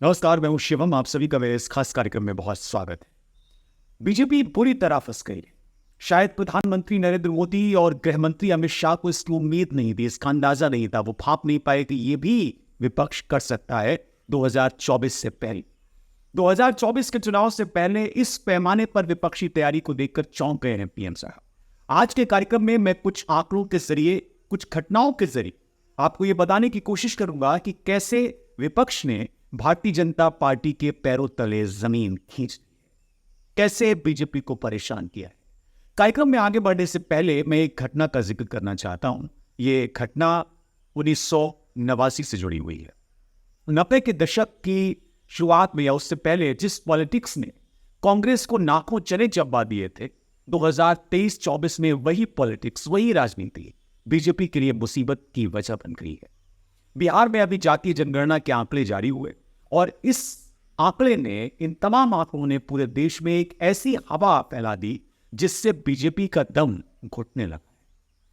नमस्कार, मैं हूं शिवम। आप सभी का मेरे इस खास कार्यक्रम में बहुत स्वागत है। बीजेपी बुरी तरह फंस गई है। शायद प्रधानमंत्री नरेंद्र मोदी और गृह मंत्री अमित शाह को इसकी उम्मीद नहीं थी, इसका अंदाजा नहीं था। वो भाप नहीं पाए कि ये भी विपक्ष कर सकता है 2024 से पहले। 2024 के चुनाव से पहले इस पैमाने पर विपक्षी तैयारी को देखकर चौंक गए हैं पीएम साहब। आज के कार्यक्रम में मैं कुछ आंकड़ों के जरिए, कुछ घटनाओं के जरिए आपको यह बताने की कोशिश करूंगा कि कैसे विपक्ष ने भारतीय जनता पार्टी के पैरों तले जमीन खींच ली, कैसे बीजेपी को परेशान किया है। कार्यक्रम में आगे बढ़ने से पहले मैं एक घटना का जिक्र करना चाहता हूं। ये घटना 1989 से जुड़ी हुई है। 90 के दशक की शुरुआत में या उससे पहले जिस पॉलिटिक्स ने कांग्रेस को नाकों चने चबा दिए थे, 2023-24 में वही पॉलिटिक्स, वही राजनीति बीजेपी के लिए मुसीबत की वजह बन गई है। बिहार में अभी जातीय जनगणना के आंकड़े जारी हुए और इस आंकड़े ने, इन तमाम आंकड़ों ने पूरे देश में एक ऐसी हवा फैला दी जिससे बीजेपी का दम घुटने लगा।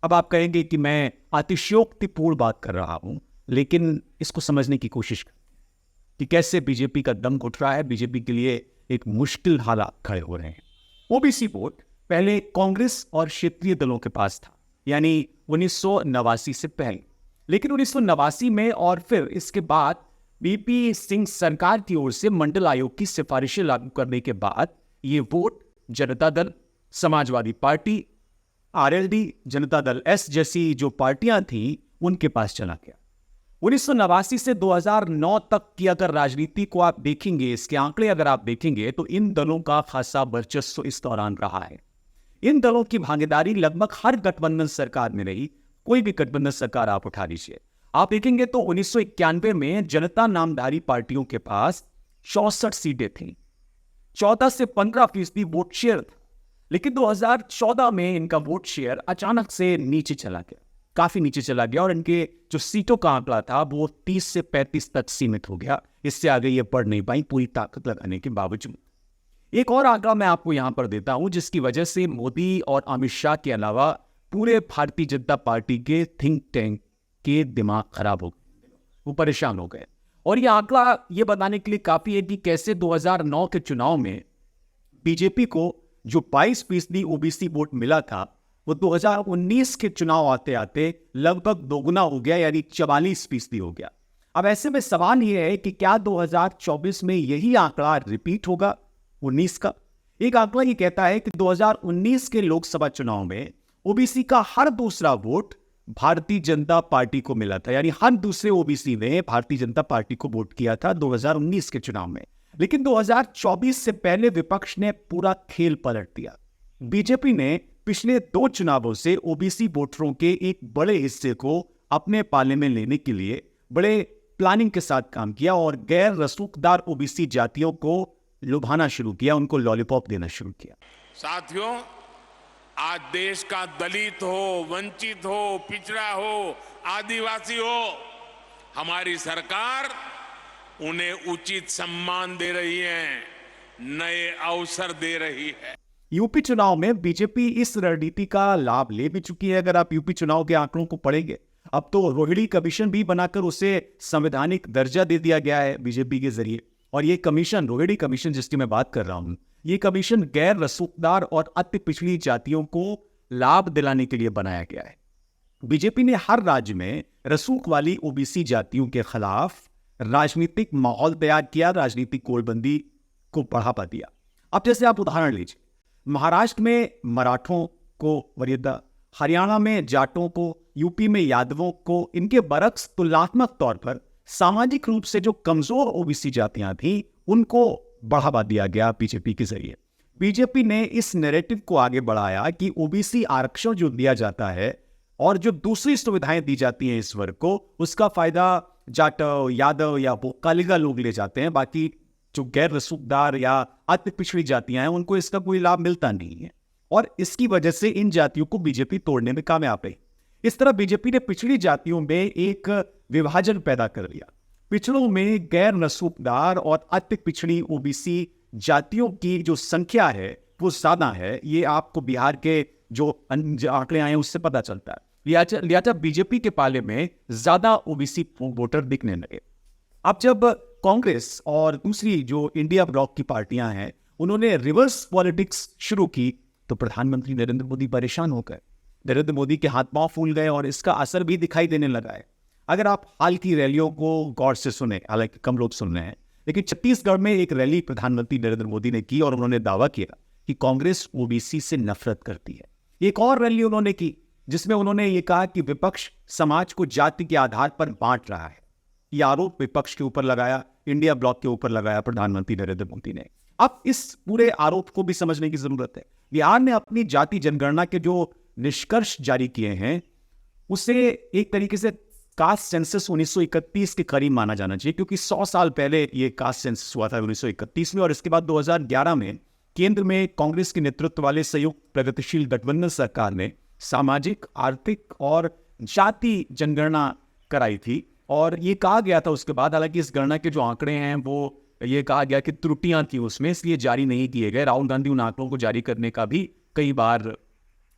अब आप कहेंगे कि मैं अतिशयोक्तिपूर्ण बात कर रहा हूं, लेकिन इसको समझने की कोशिश करें कि कैसे बीजेपी का दम घुट रहा है। बीजेपी के लिए एक मुश्किल हालात खड़े हो रहे हैं। ओबीसी वोट पहले कांग्रेस और क्षेत्रीय दलों के पास था, यानी 1989 से पहले। लेकिन 1989 में और फिर इसके बाद बीपी सिंह सरकार की ओर से मंडल आयोग की सिफारिशें लागू करने के बाद ये vote Janata Dal, Samajwadi party, RLD, Janata Dal S जैसी जो पार्टियां थीं उनके पास चला गया। 1989 से 2009 तक की अगर राजनीति को आप देखेंगे, इसके आंकड़े अगर आप देखेंगे, तो इन दलों का खासा वर्चस्व इस दौरान रहा है। इन दलों की भागीदारी लगभग हर गठबंधन सरकार में रही। कोई भी गठबंधन सरकार आप उठा लीजिए, आप देखेंगे तो 1991 में जनता नामधारी पार्टियों के पास 64 सीटें थीं, 14 से 15% वोट शेयर था। लेकिन 2014 में इनका वोट शेयर अचानक से नीचे चला गया, काफी नीचे चला गया और इनके जो सीटों का आंकड़ा था वो 30 से 35 तक सीमित हो गया। इससे आगे ये बढ़ नहीं पाई पूरी ताकत लगाने के बावजूद। एक और आंकड़ा मैं आपको यहां पर देता हूं जिसकी वजह से मोदी और अमित शाह के अलावा पूरे भारतीय जनता पार्टी के थिंक टैंक के दिमाग खराब हो गए, वो परेशान हो गए। और ये आंकड़ा ये बताने के लिए काफी है कि कैसे 2009 के चुनाव में बीजेपी को जो 22% ओबीसी वोट मिला था, वो 2019 के चुनाव आते आते लगभग दोगुना हो गया, यानी 44% हो गया। अब ऐसे में सवाल यह है कि क्या 2024 में यही आंकड़ा रिपीट होगा 19 का? एक आंकड़ा ये कहता है कि 2019 के लोकसभा चुनाव में ओबीसी का हर दूसरा वोट भारतीय जनता पार्टी को मिला था, यानी हर दूसरे ओबीसी ने भारतीय जनता पार्टी को वोट किया था 2019 के चुनाव में। लेकिन 2024 से पहले विपक्ष ने पूरा खेल पलट दिया। बीजेपी ने पिछले 2 चुनावों से ओबीसी वोटरों के एक बड़े हिस्से को अपने पाले में लेने के लिए बड़े प्लानिंग के साथ काम किया और गैर रसूखदार ओबीसी जातियों को लुभाना शुरू किया, उनको लॉलीपॉप देना शुरू किया। साथियों, आज देश का दलित हो, वंचित हो, पिछड़ा हो, आदिवासी हो, हमारी सरकार उन्हें उचित सम्मान दे रही है, नए अवसर दे रही है। यूपी चुनाव में बीजेपी इस रणनीति का लाभ ले भी चुकी है। अगर आप यूपी चुनाव के आंकड़ों को पढ़ेंगे, अब तो रोहिणी कमीशन भी बनाकर उसे संवैधानिक दर्जा दे दिया गया है बीजेपी के जरिए। और ये कमीशन, रोहिणी कमीशन जिसकी मैं बात कर रहा हूं, ये कमीशन गैर रसूखदार और अति पिछड़ी जातियों को लाभ दिलाने के लिए बनाया गया है। बीजेपी ने हर राज्य में रसूख वाली ओबीसी जातियों के खिलाफ राजनीतिक माहौल तैयार किया, राजनीतिक कोडबंदी को बढ़ावा दिया। अब जैसे आप उदाहरण लीजिए, महाराष्ट्र में मराठों को वरीयता, हरियाणा में जाटों को, यूपी में यादवों को, इनके बरक्स तुलनात्मक तौर पर सामाजिक रूप से जो कमजोर ओबीसी जातियां थी उनको बढ़ावा दिया गया बीजेपी के जरिए। बीजेपी ने इस नैरेटिव को आगे बढ़ाया कि ओबीसी आरक्षण जो दिया जाता है और जो दूसरी सुविधाएं दी जाती हैं इस वर्ग को, उसका फायदा जाट, यादव या वो कालिगा लोग ले जाते हैं, बाकी जो गैर रसूखदार या अति पिछड़ी जातियां हैं उनको इसका कोई लाभ मिलता नहीं है। और इसकी वजह से इन जातियों को बीजेपी तोड़ने में कामयाब रही। इस तरह बीजेपी ने पिछड़ी जातियों में एक विभाजन पैदा कर लिया। पिछड़ों में गैर रसूखदार और अति पिछड़ी ओबीसी जातियों की जो संख्या है वो ज्यादा है। ये आपको बिहार के जो आंकड़े आए हैं उससे पता चलता है। लिहाजा बीजेपी के पाले में ज्यादा ओबीसी वोटर दिखने लगे। अब जब कांग्रेस और दूसरी जो इंडिया ब्लॉक की पार्टियां हैं उन्होंने रिवर्स पॉलिटिक्स शुरू की तो प्रधानमंत्री नरेंद्र मोदी परेशान हो गए। नरेंद्र मोदी के हाथ पांव फूल गए और इसका असर भी दिखाई देने लगा है। अगर आप हाल की रैलियों को गौर से सुने, हालांकि कम लोग सुन रहे हैं, लेकिन छत्तीसगढ़ में एक रैली प्रधानमंत्री नरेंद्र मोदी ने की और उन्होंने दावा किया कि कांग्रेस ओबीसी से नफरत करती है। एक और रैली उन्होंने की जिसमें उन्होंने ये कहा कि विपक्ष समाज को जाति के आधार पर बांट रहा है। यह आरोप विपक्ष के ऊपर लगाया, इंडिया ब्लॉक के ऊपर लगाया प्रधानमंत्री नरेंद्र मोदी ने। अब इस पूरे आरोप को भी समझने की जरूरत है। बिहार ने अपनी जाति जनगणना के जो निष्कर्ष जारी किए हैं उसे एक तरीके से कास्ट सेंसस 1931 के करीब माना जाना चाहिए, क्योंकि 100 साल पहले ये कास्ट सेंसस हुआ था 1931 में, और इसके बाद 2011 में केंद्र में कांग्रेस के नेतृत्व वाले संयुक्त प्रगतिशील गठबंधन सरकार ने सामाजिक, आर्थिक और जाति जनगणना कराई थी। और ये कहा गया था उसके बाद, हालांकि इस गणना के जो आंकड़े हैं वो ये कहा गया कि त्रुटियां थी उसमें, इसलिए जारी नहीं किए गए। राहुल गांधी उन आंकड़ों को जारी करने का भी कई बार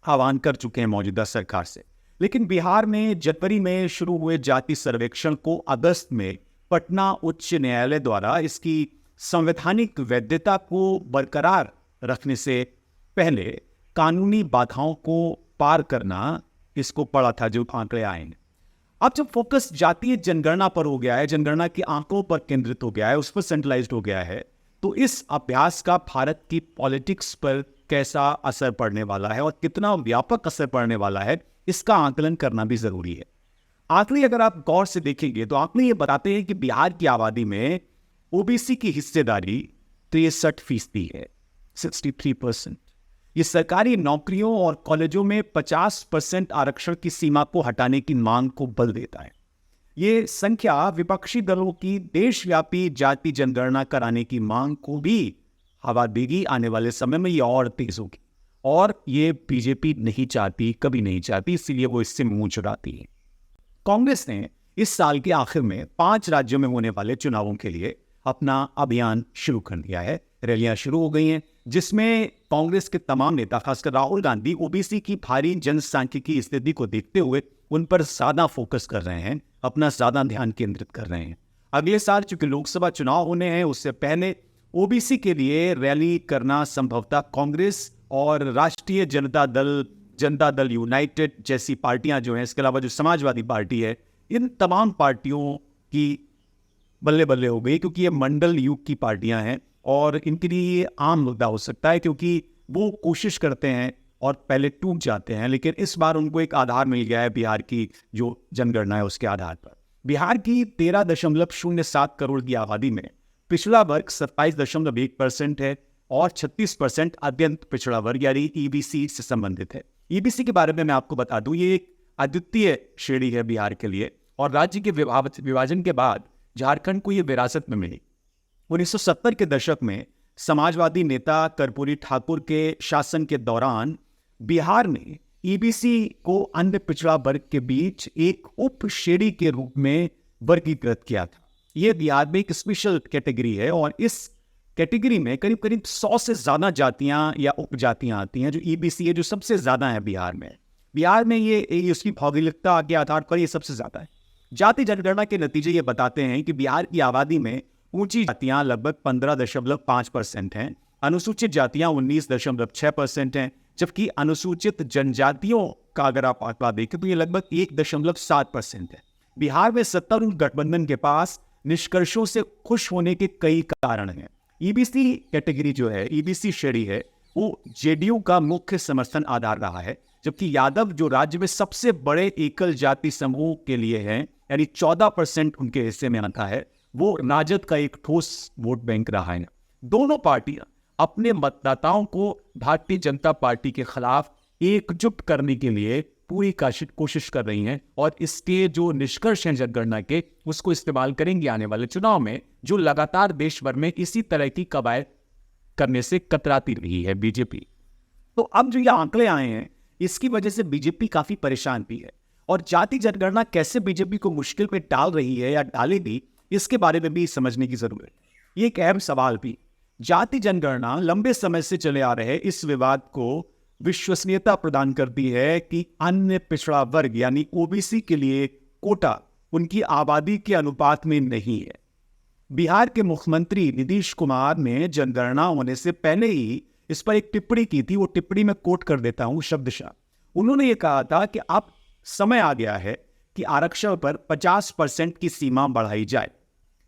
आह्वान कर चुके हैं मौजूदा सरकार से। लेकिन बिहार में जनवरी में शुरू हुए जाति सर्वेक्षण को अगस्त में पटना उच्च न्यायालय द्वारा इसकी संवैधानिक वैधता को बरकरार रखने से पहले कानूनी बाधाओं को पार करना इसको पड़ा था जो आंकड़े आए हैं। अब जब फोकस जातीय जनगणना पर हो गया है, जनगणना के आंकड़ों पर केंद्रित हो गया है, उस पर सेंट्रलाइज्ड हो गया है, तो इस अभ्यास का भारत की पॉलिटिक्स पर कैसा असर पड़ने वाला है और कितना व्यापक असर पड़ने वाला है, इसका आकलन करना भी जरूरी है। आंकड़े अगर आप गौर से देखेंगे तो आंकड़े ये बताते हैं कि बिहार की आबादी में ओबीसी की हिस्सेदारी 63% है, 63%। ये सरकारी नौकरियों और कॉलेजों में 50% आरक्षण की सीमा को हटाने की मांग को बल देता है। ये संख्या विपक्षी दलों की देशव्यापी जाति जनगणना कराने की मांग को भी हवा देगी। आने वाले समय में ये और तेज होगी और ये बीजेपी नहीं चाहती, कभी नहीं चाहती, इसीलिए वो इससे मुंह चुराती है। कांग्रेस ने इस साल के आखिर में 5 राज्यों में होने वाले चुनावों के लिए अपना अभियान शुरू कर दिया है। रैलियां शुरू हो गई हैं जिसमें कांग्रेस के तमाम नेता, खासकर राहुल गांधी, ओबीसी की भारी जनसांख्यिकी स्थिति को देखते हुए उन पर ज्यादा फोकस कर रहे हैं, अपना ज्यादा ध्यान केंद्रित कर रहे हैं। अगले साल चूंकि लोकसभा चुनाव होने हैं, उससे पहले ओबीसी के लिए रैली करना संभवतः कांग्रेस और राष्ट्रीय जनता दल यूनाइटेड जैसी पार्टियां जो हैं, इसके अलावा जो समाजवादी पार्टी है, इन तमाम पार्टियों की बल्ले बल्ले हो गई, क्योंकि ये मंडल युग की पार्टियां हैं और इनके लिए ये आम मुद्दा हो सकता है, क्योंकि वो कोशिश करते हैं और पहले टूट जाते हैं। लेकिन इस बार उनको एक आधार मिल गया है बिहार की जो जनगणना है उसके आधार पर। बिहार की 13.07 करोड़ की आबादी में पिछड़ा वर्ग 27.1% है और 36% अत्यंत पिछड़ा वर्ग यानी ईबीसी से संबंधित है। ईबीसी के बारे में मैं आपको बता दूं, ये एक अद्वितीय श्रेणी है बिहार के लिए और राज्य के विभाजन के बाद झारखंड को ये विरासत में मिली। 1970 के दशक में समाजवादी नेता कर्पूरी ठाकुर के शासन के दौरान बिहार ने ईबीसी को अन्य पिछड़ा वर्ग के बीच एक उप श्रेणी के रूप में वर्गीकृत किया था। यह बिहार में एक स्पेशल कैटेगरी है और इस कैटेगरी में करीब करीब 100 से ज्यादा जातियां या उपजातियां आती हैं। जो ईबीसी है, जो सबसे ज्यादा है बिहार में ये उसकी भौगोलिकता के आधार पर ये सबसे ज्यादा है। जाति जनगणना के नतीजे ये बताते हैं कि बिहार की आबादी में ऊंची जातियां लगभग 15.5% हैं, अनुसूचित जातियां 19.6% हैं, जबकि अनुसूचित जनजातियों का अगर आप आंकड़ा देखें तो ये लगभग 1.7% है। बिहार में सत्तारूढ़ गठबंधन के पास निष्कर्षों से खुश होने के कई कारण हैं। ईबीसी कैटेगरी जो है, ईबीसी श्रेणी है, वो जेडीयू का मुख्य समर्थन आधार रहा है, जबकि यादव जो राज्य में सबसे बड़े एकल जाति समूह के लिए हैं, यानी 14% उनके हिस्से में आता है, वो राजद का एक ठोस वोट बैंक रहा है। दोनों पार्टियां अपने मतदाताओं को भारतीय जनता पार्टी के खिलाफ एकजुट करने के लिए पूरी कोशिश कर रही हैं और इसके जो निष्कर्ष हैं जनगणना के, उसको इस्तेमाल करेंगे आने वाले चुनाव में, जो लगातार देश भर में इसी तरह की कवायद करने से कतराती रही है बीजेपी। तो अब जो ये आंकड़े आए हैं, इसकी वजह से बीजेपी काफी परेशान भी है और जाति जनगणना कैसे बीजेपी को मुश्किल में डाल रही है या डालेगी, इसके बारे में भी समझने की जरूरत है। ये एक अहम सवाल भी। जाति जनगणना लंबे समय से चले आ रहे इस विवाद को विश्वसनीयता प्रदान करती है कि अन्य पिछड़ा वर्ग यानी ओबीसी के लिए कोटा उनकी आबादी के अनुपात में नहीं है। बिहार के मुख्यमंत्री नीतीश कुमार ने जनगणना होने से पहले ही इस पर एक टिप्पणी की थी। वो टिप्पणी मैं कोट कर देता हूं शब्दशः। उन्होंने ये कहा था कि अब समय आ गया है कि आरक्षण पर 50% की सीमा बढ़ाई जाए।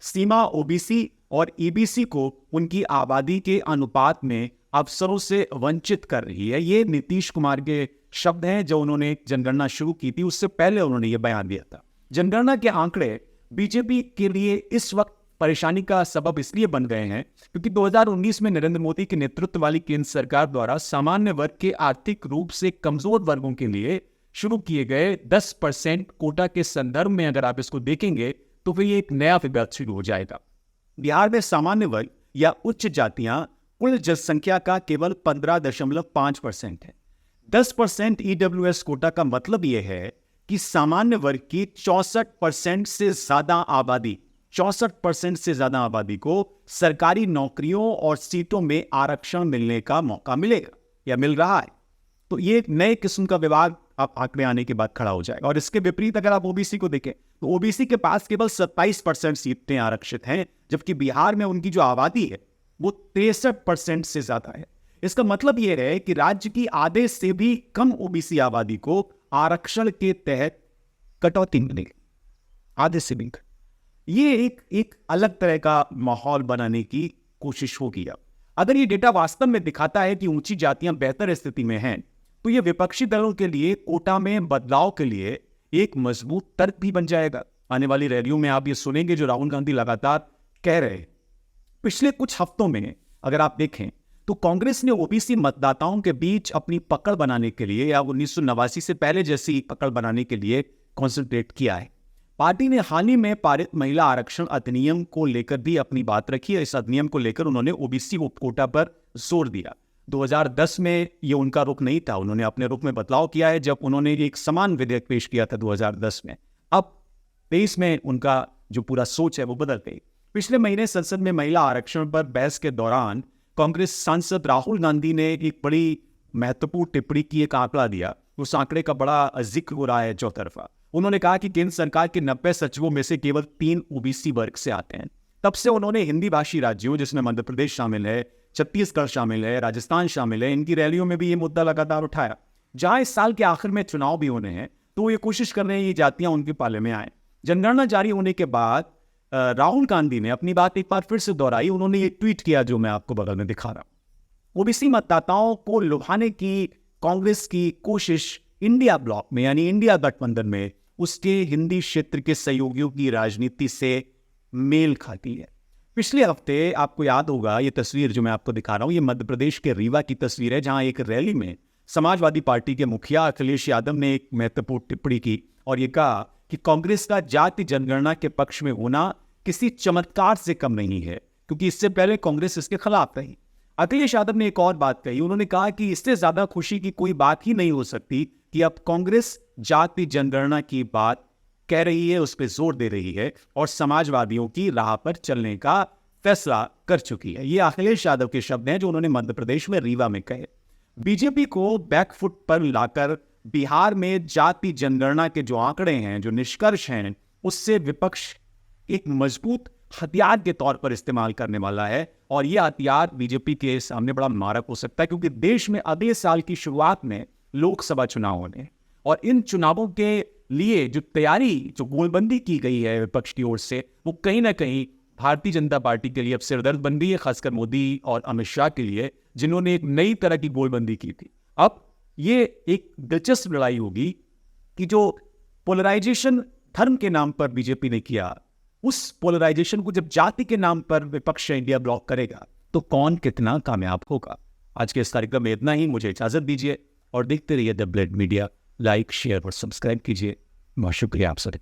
सीमा ओबीसी और ईबीसी को उनकी आबादी के अनुपात में अवसरों से वंचित कर रही है। ये नीतीश कुमार के शब्द हैं जो उन्होंने जनगणना शुरू की थी, उससे पहले उन्होंने ये बयान दिया था। जनगणना के आंकड़े बीजेपी के लिए इस वक्त परेशानी का सबब इसलिए बन गए हैं क्योंकि 2019 में नरेंद्र मोदी के नेतृत्व वाली केंद्र सरकार द्वारा सामान्य वर्ग के आर्थिक रूप से कमजोर वर्गों के लिए शुरू किए गए 10% कोटा के संदर्भ में अगर आप इसको देखेंगे तो फिर ये एक नया विवाद शुरू हो जाएगा। बिहार में सामान्य वर्ग या उच्च जातियां कुल जनसंख्या का केवल 15.5% है। 10% ईडब्ल्यूएस कोटा का मतलब यह है कि सामान्य वर्ग की 64% से ज्यादा आबादी को सरकारी नौकरियों और सीटों में आरक्षण मिलने का मौका मिलेगा या मिल रहा है। तो ये एक नए किस्म का विवाद आप आंकड़े आने के बाद खड़ा हो जाएगा। और इसके विपरीत अगर आप ओबीसी को देखें तो ओबीसी के पास केवल 27% सीटें आरक्षित हैं, जबकि बिहार में उनकी जो आबादी है वो 63% से ज्यादा है। इसका मतलब यह है कि राज्य की आधे से भी कम ओबीसी आबादी को आरक्षण के तहत कटौती मिलेगी, आधे से भी कम। ये एक अलग तरह का माहौल बनाने की कोशिश होगी। अब अगर ये डेटा वास्तव में दिखाता है कि ऊंची जातियां बेहतर स्थिति में हैं, तो ये विपक्षी दलों के लिए कोटा में बदलाव के लिए एक मजबूत तर्क भी बन जाएगा। आने वाली रैलियों में आप ये सुनेंगे जो राहुल गांधी लगातार कह रहे हैं। पिछले कुछ हफ्तों में अगर आप देखें तो कांग्रेस ने ओबीसी मतदाताओं के बीच अपनी पकड़ बनाने के लिए या 1989 से पहले जैसी पकड़ बनाने के लिए कॉन्सेंट्रेट किया है। पार्टी ने हाल ही में पारित महिला आरक्षण अधिनियम को लेकर भी अपनी बात रखी है। इस अधिनियम को लेकर उन्होंने ओबीसी उपकोटा पर जोर दिया। 2010 में ये उनका रुख नहीं था, उन्होंने अपने रुख में बदलाव किया है जब उन्होंने एक समान विधेयक पेश किया था 2010 में। अब 23 में उनका जो पूरा सोच है वो बदल गई। पिछले महीने संसद में महिला आरक्षण पर बहस के दौरान कांग्रेस सांसद राहुल गांधी ने एक बड़ी महत्वपूर्ण टिप्पणी की, एक आंकड़ा दिया। उस आंकड़े का बड़ा जिक्र हो रहा है चौतरफा। उन्होंने कहा कि केंद्र सरकार के 90 सचिवों में से केवल 3 ओबीसी वर्ग से आते हैं। तब से उन्होंने हिंदी भाषी राज्यों जिसमें मध्य प्रदेश शामिल है, छत्तीसगढ़ शामिल है, राजस्थान शामिल है, इनकी रैलियों में भी ये मुद्दा लगातार उठाया। जहां इस साल के आखिर में चुनाव भी होने हैं तो ये कोशिश कर रहे हैं ये जातियां उनके पाले में आए। जनगणना जारी होने के बाद राहुल गांधी ने अपनी बात एक बार फिर से दोहराई। उन्होंने ये ट्वीट किया जो मैं आपको बगल में दिखा रहा हूं। ओबीसी मतदाताओं को लुभाने की कांग्रेस की कोशिश इंडिया ब्लॉक में यानी इंडिया गठबंधन में उसके हिंदी क्षेत्र के सहयोगियों की राजनीति से मेल खाती है। पिछले हफ्ते आपको याद होगा ये तस्वीर जो मैं आपको दिखा रहा हूं, ये मध्य प्रदेश के रीवा की तस्वीर है, जहां एक रैली में समाजवादी पार्टी के मुखिया अखिलेश यादव ने एक महत्वपूर्ण टिप्पणी की और ये कहा कि कांग्रेस का जाति जनगणना के पक्ष में होना किसी चमत्कार से कम नहीं है, क्योंकि इससे पहले कांग्रेस इसके खिलाफ रही। अखिलेश यादव ने एक और बात कही, उन्होंने कहा कि इससे ज्यादा खुशी की कोई बात ही नहीं हो सकती कि अब कांग्रेस जाति जनगणना की बात कह रही है, उस पर जोर दे रही है और समाजवादियों की राह पर चलने का फैसला कर चुकी है। ये अखिलेश यादव के शब्द हैं जो उन्होंने मध्य प्रदेश में रीवा में कहे। बीजेपी को बैकफुट पर लाकर बिहार में जाति जनगणना के जो आंकड़े हैं, जो निष्कर्ष हैं, उससे विपक्ष एक मजबूत हथियार के तौर पर इस्तेमाल करने वाला है और यह हथियार बीजेपी के सामने बड़ा मारक हो सकता है, क्योंकि देश में अगले साल की शुरुआत में लोकसभा चुनाव होने और इन चुनावों के लिए जो तैयारी, जो गोलबंदी की गई है विपक्ष की ओर से, वो कहीं ना कहीं भारतीय जनता पार्टी के लिए अब सिरदर्द बन गई है, खासकर मोदी और अमित शाह के लिए, जिन्होंने एक नई तरह की गोलबंदी की थी। अब ये एक दिलचस्प लड़ाई होगी कि जो पोलराइजेशन धर्म के नाम पर बीजेपी ने किया, उस पोलराइजेशन को जब जाति के नाम पर विपक्ष इंडिया ब्लॉक करेगा तो कौन कितना कामयाब होगा। आज के इस कार्यक्रम में इतना ही। मुझे इजाजत दीजिए और देखते रहिए the blood media. Like, share और सब्सक्राइब कीजिए। बहुत शुक्रिया आप सभी।